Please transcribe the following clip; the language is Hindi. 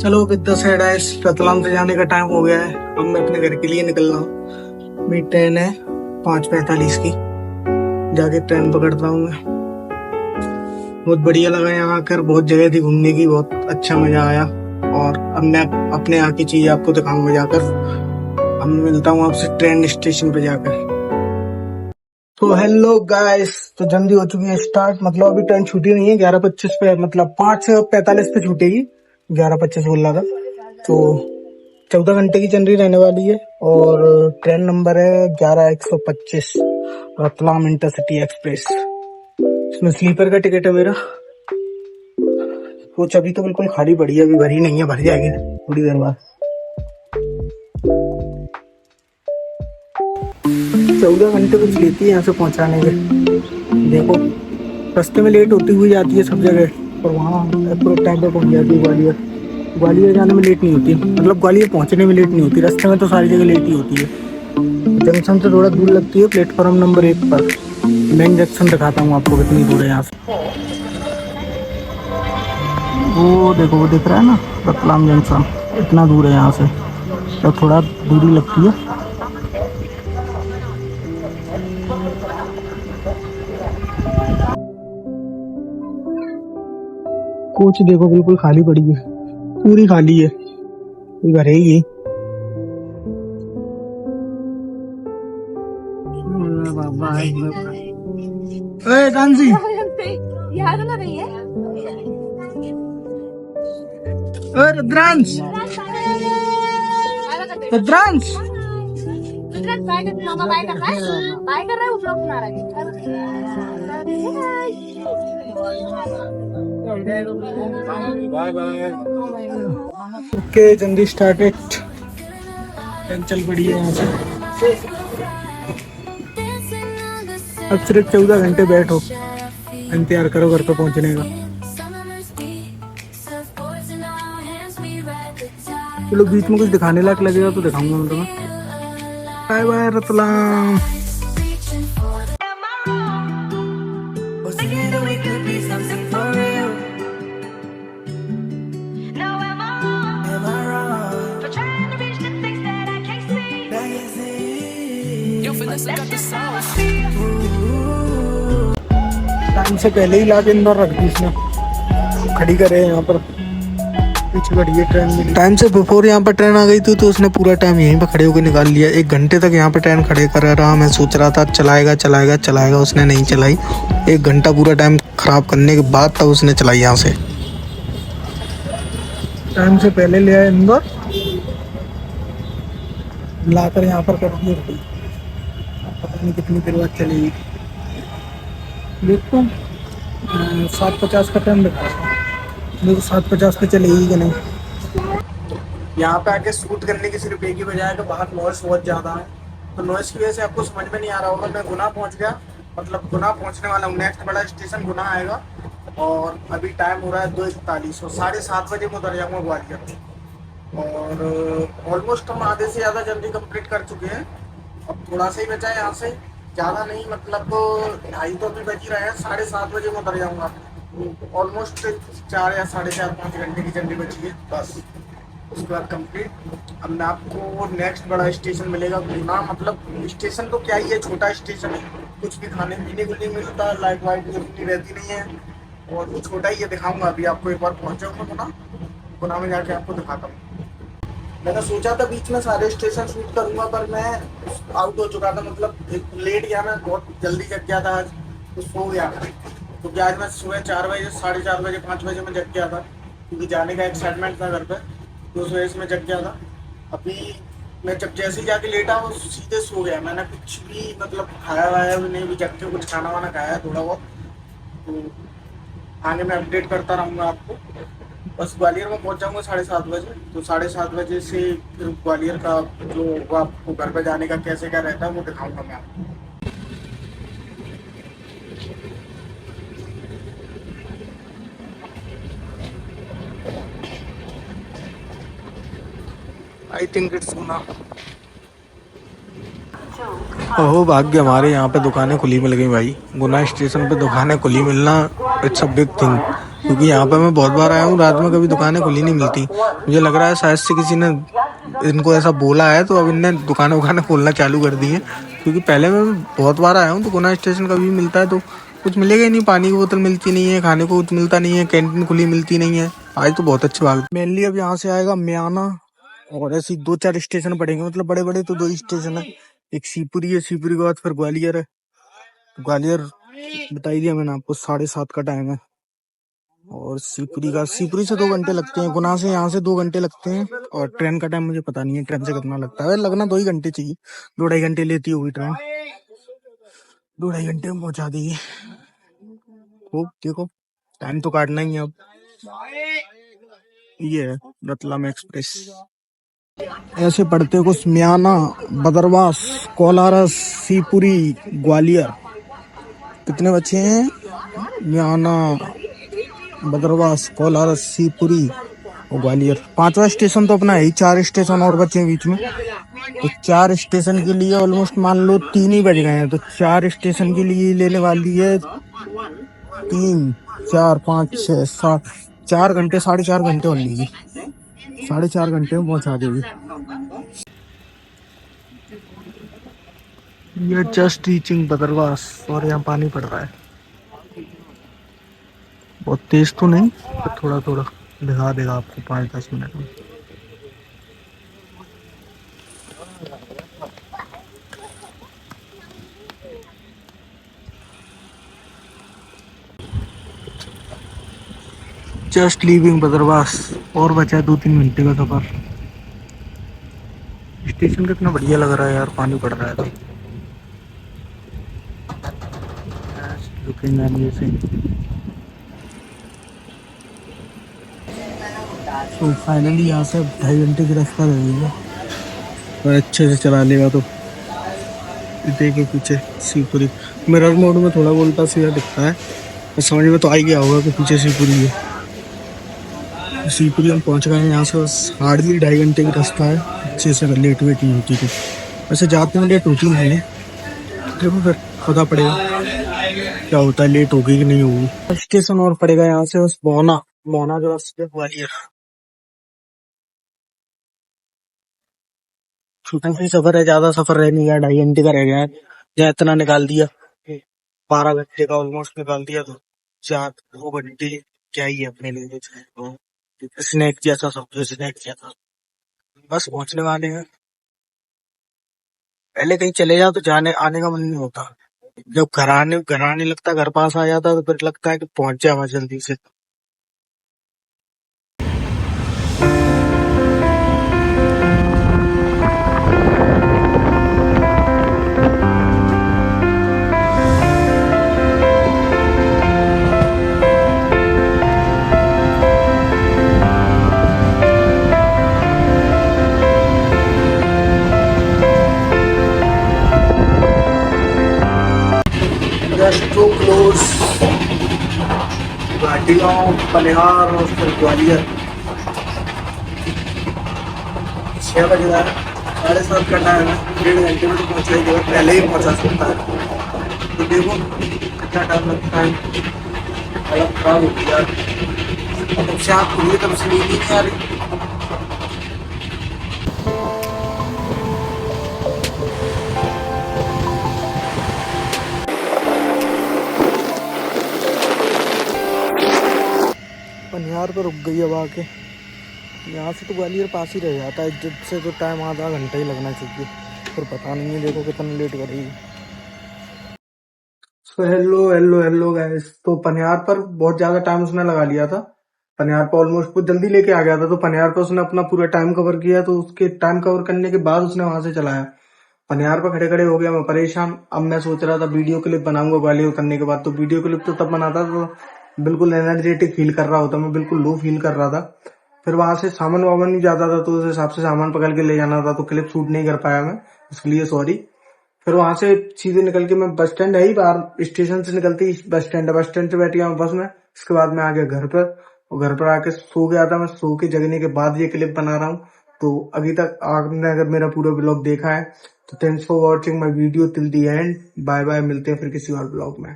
चलो अब 10 है, रतलाम से जाने का टाइम हो गया है। अब मैं अपने घर के लिए निकल रहा हूँ। मेरी ट्रेन है 5:45 की। जाके ट्रेन पकड़ता हूँ मैं। बहुत बढ़िया लगा यहाँ आकर, बहुत जगह थी घूमने की, बहुत अच्छा मजा आया। और अब मैं अपने यहाँ की चीज आपको दिखाऊंगा जाकर। अब मैं मिलता हूँ आपसे ट्रेन स्टेशन पे जाकर। तो हेलो गाइस, तो जल्दी हो चुकी है स्टार्ट। मतलब अभी ट्रेन छूटी नहीं है, 11:25 पे, मतलब 5:45 पे छूटेगी। 11:25 बोल रहा था। तो 14 घंटे की जर्नी रहने वाली है। और ट्रेन नंबर है 11-125, रतलाम इंटरसिटी एक्सप्रेस। इसमें स्लीपर का टिकट है मेरा। कोच अभी तो बिल्कुल खाली पड़ी है, अभी भरी नहीं है, भर जाएगी थोड़ी देर बाद। 14 घंटे कुछ लेती है यहाँ से पहुँचाने के। देखो रास्ते में लेट होती हुई जाती है सब जगह, पर वहाँ अप्रोच टाइम पे पहुँच जाती है ग्वालियर। ग्वालियर जाने में लेट नहीं होती, मतलब ग्वालियर पहुँचने में लेट नहीं होती। रास्ते में तो सारी जगह लेट ही होती है। जंक्शन से थोड़ा दूर लगती है, प्लेटफॉर्म नंबर 1 पर। मेन जंक्शन दिखाता हूँ आपको कितनी दूर है यहाँ से। वो देखो, वो दिख रहा है ना रतलाम जंक्शन, इतना दूर है यहाँ से, तो थोड़ा दूरी लगती है। कोच देखो बिल्कुल खाली पड़ी है, पूरी खाली है, कोई भरेगी। कांसी रुद्रांश, रुद्रांश मामा बाय कर रहा है वो ब्लॉग बना रहा है। ओके, जल्दी स्टार्टेड। ट्रेन चल पड़ी है यहाँ से। अब सिर्फ 14 घंटे बैठो, इंतजार करो घर पे पहुंचने का। चलो बीच में कुछ दिखाने लायक लगेगा तो दिखाऊंगा मैं तुम्हें। Bye bye Ratlam. टाइम से पहले ही लाके इंदौर रख दी इसने, खड़ी करे यहाँ पर। पीछे खड़ी है ट्रेन भी। टाइम से बिफोर यहाँ पर ट्रेन आ गई थी, तो उसने पूरा टाइम यहीं पर खड़े होकर निकाल लिया। 1 घंटे तक यहाँ पर ट्रेन खड़े कर रहा। मैं सोच रहा था चलाएगा चलाएगा चलाएगा, उसने नहीं चलाई। 1 घंटा पूरा टाइम खराब करने के बाद तब उसने चलाई यहाँ से। टाइम से पहले ले आया इंदौर, लाकर यहाँ पर कर दिया। पता नहीं कितनी देर बाद चलेगी, देखो। 7:50 का टाइम दिखा रहा है, देखो 7:50 पे चलेगी कि नहीं। यहाँ पे आके शूट करने की सिर्फ एक ही वजह है कि बाहर नॉइस बहुत ज़्यादा है। तो नॉइस की वजह से आपको समझ में नहीं आ रहा होगा। मैं गुना पहुँच गया, मतलब गुना पहुँचने वाला हूँ। नेक्स्ट बड़ा स्टेशन गुना आएगा। और अभी टाइम हो रहा है 2:41 और 7:30 बजे मैं उतर जाऊँगा ग्वालियर। और ऑलमोस्ट हम आधे से ज़्यादा जल्दी कंप्लीट कर चुके हैं। अब थोड़ा सा ही बचा है यहाँ से, ज़्यादा नहीं, मतलब 2:30 तो अभी बज ही रहे हैं। 7:30 बजे मैं उतर जाऊँगा। ऑलमोस्ट 4 या 4.5-5 घंटे की जर्नी बची है बस, उसके बाद कंप्लीट। अब मैं आपको नेक्स्ट बड़ा स्टेशन मिलेगा गुना। मतलब स्टेशन तो क्या ही है, छोटा स्टेशन है, कुछ भी खाने पीने को नहीं मिलता, लाइट वाइट इतनी रहती नहीं है, और वो छोटा ही है। दिखाऊंगा अभी आपको, एक बार पहुँच जाऊँगा गुना। गुना में जाके आपको दिखाता हूँ। मैंने सोचा था बीच में सारे स्टेशन शूट करूंगा, पर मैं आउट हो चुका था, मतलब लेट गया मैं, बहुत जल्दी जग गया था आज, तो सो गया। क्योंकि आज मैं सुबह 4 बजे, 4:30 बजे, 5 बजे में जग गया था, क्योंकि जाने का एक्साइटमेंट था घर पे, तो उस वजह से मैं जग गया था। अभी मैं जब जैसे ही जाके लेटा वो सीधे सो गया। मैंने कुछ भी मतलब खाया वाया भी नहीं, भी जग के कुछ खाना वाना खाया है थोड़ा बहुत। तो आगे मैं अपडेट करता रहूँगा आपको। बस ग्वालियर में पहुंच जाऊँगा 7:30 बजे। तो 7:30 बजे से फिर ग्वालियर का जो वो आपको घर पे जाने का कैसे क्या रहता है वो दिखाऊंगा मैं आपको। आई थिंक इट्स गुना। ओहो भाग्य हमारे, यहाँ पे दुकानें खुली मिल गई भाई। गुना स्टेशन पे दुकानें खुली मिलना, इट्स अ बिग थिंग। क्योंकि यहाँ पे मैं बहुत बार आया हूँ, रात में कभी दुकानें खुली नहीं मिलती। मुझे लग रहा है शायद से किसी ने इनको ऐसा बोला है, तो अब इनने दुकानें वुकानें खोलना चालू कर दी हैं। क्योंकि पहले मैं बहुत बार आया हूँ तो गुना स्टेशन कभी मिलता है तो कुछ मिलेगा ही नहीं, पानी की बोतल मिलती नहीं है, खाने को कुछ मिलता नहीं है, कैंटीन खुली मिलती नहीं है। आज तो बहुत अच्छी बात। मेनली अब यहाँ से आएगा म्याना, और ऐसे 2-4 स्टेशन पड़ेंगे, मतलब बड़े बड़े तो 2 ही स्टेशन है। एक शिवपुरी है, शिवपुरी के बाद फिर ग्वालियर है। तो ग्वालियर बता ही दिया मैंने आपको, 7:30 का टाइम है। और शिवपुरी से 2 घंटे लगते हैं, गुना से यहाँ से 2 घंटे लगते हैं। और ट्रेन का टाइम मुझे पता नहीं है ट्रेन से कितना लगता है, लगना 2 ही घंटे चाहिए। 2-2.5 घंटे लेती होगी ट्रेन, 2-2.5 घंटे में पहुंचा देगी। खूब देखो, टाइम तो काटना ही है अब। ये है रतलाम एक्सप्रेस। ऐसे पढ़ते कुछ म्याना, बदरवास, कोलारस, शिवपुरी, ग्वालियर। कितने बच्चे हैं? म्याना, बदरवास, कोलारस, शिवपुरी और ग्वालियर। 5वां स्टेशन तो अपना है ही, 4 स्टेशन और बचे हैं बीच में। तो 4 स्टेशन के लिए ऑलमोस्ट मान लो 3 ही बज गए हैं। तो 4 स्टेशन के लिए लेने वाली है 3, 4, 5, 6, 7, 4 घंटे, 4.5 घंटे और लेगी। 4.5 घंटे में पहुंचा देगी। ये जस्ट रीचिंग बदरवास, और यहाँ पानी पड़ रहा है। बहुत तेज तो नहीं, पर थोड़ा थोड़ा दिखा देगा आपको 5-10 मिनट में। जस्ट लीविंग बदरवास, और बचा है 2-3 घंटे का सफर। स्टेशन कितना बढ़िया लग रहा है यार, पानी पड़ रहा है तो। लुकिंग एट ये सीन। तो फाइनली यहाँ से 2.5 घंटे की रास्ता रहेगा, और अच्छे से चला लेगा तो। देखिए पीछे शिवपुरी, मिरर मोड में थोड़ा बोलता सीधा दिखता है, तो समझ में तो आ ही गया होगा कि पीछे शिवपुरी है। शिवपुरी हम पहुँच गए हैं। यहाँ से बस हार्डली 2.5 घंटे की रास्ता है। अच्छे से लेट वेट नहीं होती थी, वैसे जाते में लेट होती नहीं है। देखो फिर पता पड़ेगा क्या होता है, लेट होगी कि नहीं होगी। स्टेशन और पड़ेगा यहाँ से बस मोहना, मोहना जो है ग्वालियर। छोटा सा सफर है, ज्यादा सफर रह नहीं गया, 2.5 घंटे का रह गया है। या इतना निकाल दिया, 12 घंटे का ऑलमोस्ट निकाल दिया, तो 4-2 घंटे क्या ही है अपने लिए। स्नैक जैसा समझो, स्नैक जैसा। बस पहुंचने वाले हैं। पहले कहीं चले जाओ तो जाने आने का मन नहीं होता। जब घर आने लगता, घर पास आ जाता तो फिर लगता है कि पहुंच जाए वहां जल्दी से। टू क्लोज घाटीगांव, पनिहार और फिर ग्वालियर। 6 बज रहा है, 7:30 का टाइम है। 1.5 घंटे में तो पहुंचा ही देगा, पहले ही पहुंचा सकता है। तो देखो कितना टाइम लगता है। हालत खराब होती है यार, तब से आप खुली तब से नींद नहीं आ रही। पनिहार पर रुक गई अब आके। यहाँ से तो ग्वालियर पास ही रह जाता है, जिससे तो टाइम आधा घंटा ही लगना चाहिए, पर पता नहीं है देखो कितना लेट करेगी। तो हेलो हेलो हेलो गाइस, तो पनिहार पर बहुत ज्यादा टाइम उसने लगा लिया था। पनिहार पर ऑलमोस्ट वो जल्दी लेके आ गया था, तो पनिहार पर उसने अपना पूरा टाइम कवर किया। तो उसके टाइम कवर करने के बाद उसने वहां से चलाया। पनिहार पर खड़े खड़े हो गया मैं परेशान। अब मैं सोच रहा था वीडियो क्लिप बनाऊंगा ग्वालियर उतरने के बाद। तो वीडियो क्लिप तो तब बनाता तो बिल्कुल एनर्जेटिक फील कर रहा होता, मैं बिल्कुल लो फील कर रहा था। फिर वहां से सामान वामान नहीं जाता था, तो उस हिसाब से सामान पकड़ के ले जाना था, तो क्लिप शूट नहीं कर पाया मैं, इसके लिए सॉरी। फिर वहां से सीधे निकल के मैं, बस स्टैंड है ही बाहर, स्टेशन से निकलती ही बस स्टैंड है, बस स्टैंड से बैठ गया मैं बस में। इसके बाद मैं आ गया घर पर, और घर पर आके सो गया था। मैं सो के जगने के बाद ये क्लिप बना रहा हूँ। तो अभी तक आपने अगर मेरा पूरा ब्लॉग देखा है तो thanks for watching my video till the end. Bye bye, मिलते हैं फिर किसी और ब्लॉग में।